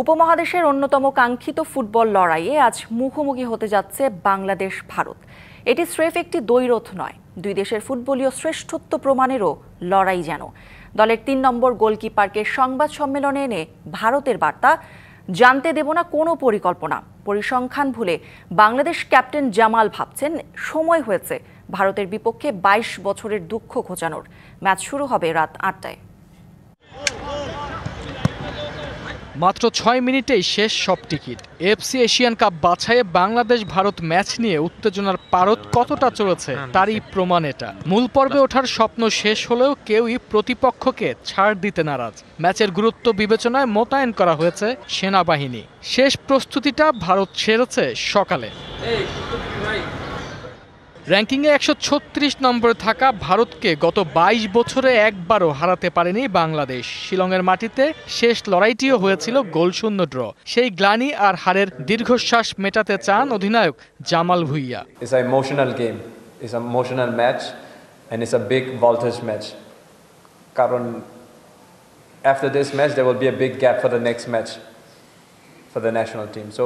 উপমহাদেশের অন্যতম কাঙ্ক্ষিত ফুটবল লড়াইয়ে আজ মুখোমুখি হতে যাচ্ছে বাংলাদেশ ভারত। এটি স্রেফ একটি দ্বৈরথ নয়, দুই দেশের ফুটবলীয় শ্রেষ্ঠত্ব প্রমাণেরও লড়াই যেন। দলের ৩ নম্বর গোলকিপারকে সংবাদ সম্মেলনে এনে ভারতের বার্তা, জানতে দেব না কোনো পরিকল্পনা, পরিসংখ্যান ভুলে বাংলাদেশ ক্যাপ্টেন জামাল ভাবছেন সময় হয়েছে ভারতের বিপক্ষে ২২ বছরের দুঃখ ঘোচানোর। ম্যাচ শুরু হবে রাত ৮টায়। মাত্র ৬ মিনিটেই শেষ সব টিকিট। এফসি এশিয়ান কাপ বাছাইয়ে বাংলাদেশ ভারত ম্যাচ নিয়ে উত্তেজনার পারদ কতটা চলেছে তারই প্রমাণ এটা। মূল পর্বে ওঠার স্বপ্ন শেষ হলেও কেউই প্রতিপক্ষকে ছাড় দিতে নারাজ। ম্যাচের গুরুত্ব বিবেচনায় মোতায়েন করা হয়েছে সেনাবাহিনী। শেষ প্রস্তুতিটা ভারত সেরেছে সকালে। র্যাঙ্কিংয়ে ১৩৬ নম্বরে থাকা ভারতকে গত ২২ বছরে একবারও হারাতে পারেনি বাংলাদেশ। শিলংয়ের মাটিতে শেষ লড়াইটিও হয়েছিল গোলশূন্য ড্র। সেই গ্লানি আর হারের দীর্ঘশ্বাস মেটাতে চান অধিনায়ক Jamal Bhuiyan. It's an emotional game. It's an emotional match and it's a big voltage match. কারণ after this match there will be a big gap for the next match for the national team. So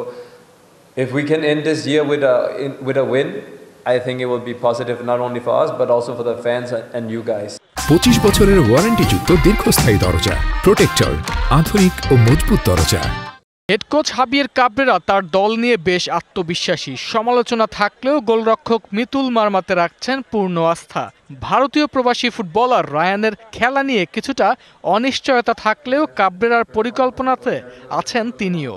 if we can end this year with a win, I think it will be positive not only for us but also for the fans and you guys. 25 বছরের ওয়ারেন্টিযুক্ত দীর্ঘস্থায়ী দরজা protector, আধুনিক ও মজবুত দরজা। Head coach হাবিয়ের Cabrera তার দল নিয়ে বেশ আত্মবিশ্বাসী। সমালোচনা থাকলেও গোলরক্ষক মিতুল মারমাতে রাখছেন পূর্ণ আস্থা। ভারতীয় প্রবাসী ফুটবলার রায়ানের খেলা নিয়ে কিছুটা অনিশ্চয়তা থাকলেও কাবরেরার পরিকল্পনাতে আছেন তিনিও।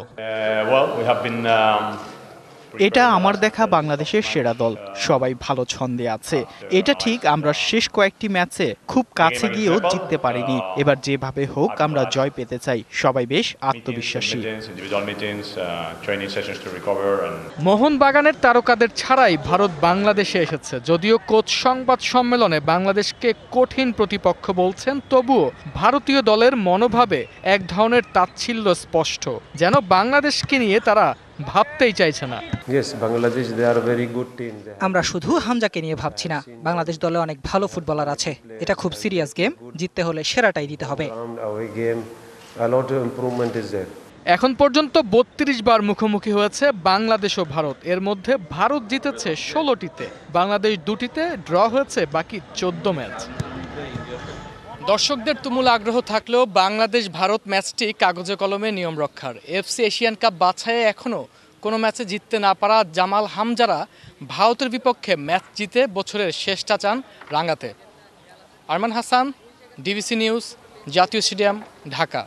এটা আমার দেখা বাংলাদেশের সেরা দল, সবাই ভালো ছন্দে আছে। এটা ঠিক আমরা শেষ কয়েকটি ম্যাচে খুব কাছে গিয়েও জিততে পারিনি। এবার যেভাবে হোক আমরা জয় পেতে চাই। সবাই বেশ আত্মবিশ্বাসী। মোহনবাগানের তারকাদের ছাড়াই ভারত বাংলাদেশে এসেছে। যদিও কোচ সংবাদ সম্মেলনে বাংলাদেশকে কঠিন প্রতিপক্ষ বলছেন, তবুও ভারতীয় দলের মনোভাবে এক ধরনের তাচ্ছিল্য স্পষ্ট, যেন বাংলাদেশকে নিয়ে তারা ভাবতেই চাইছে না। আমরা শুধু হামজাকে নিয়ে ভাবছি না, বাংলাদেশ দলে অনেক ভালো ফুটবলার আছে। এটা খুব সিরিয়াস গেম, জিততে হলে সেরাটাই দিতে হবে। এখন পর্যন্ত ৩২ বার মুখোমুখি হয়েছে বাংলাদেশ ও ভারত। এর মধ্যে ভারত জিতেছে ১৬টিতে, বাংলাদেশ ২টিতে, ড্র হয়েছে বাকি ১৪ ম্যাচ। দর্শকদের তুমুল আগ্রহ থাকলেও বাংলাদেশ ভারত ম্যাচটি কাগজে কলমে নিয়ম রক্ষার। এফসি এশিয়ান কাপ বাছাইয়ে এখনও কোনো ম্যাচে জিততে না পারা জামাল হামজারা ভারতের বিপক্ষে ম্যাচ জিতে বছরের শেষটা চান রাঙাতে। আরমান হাসান, ডিবিসি নিউজ, জাতীয় স্টেডিয়াম, ঢাকা।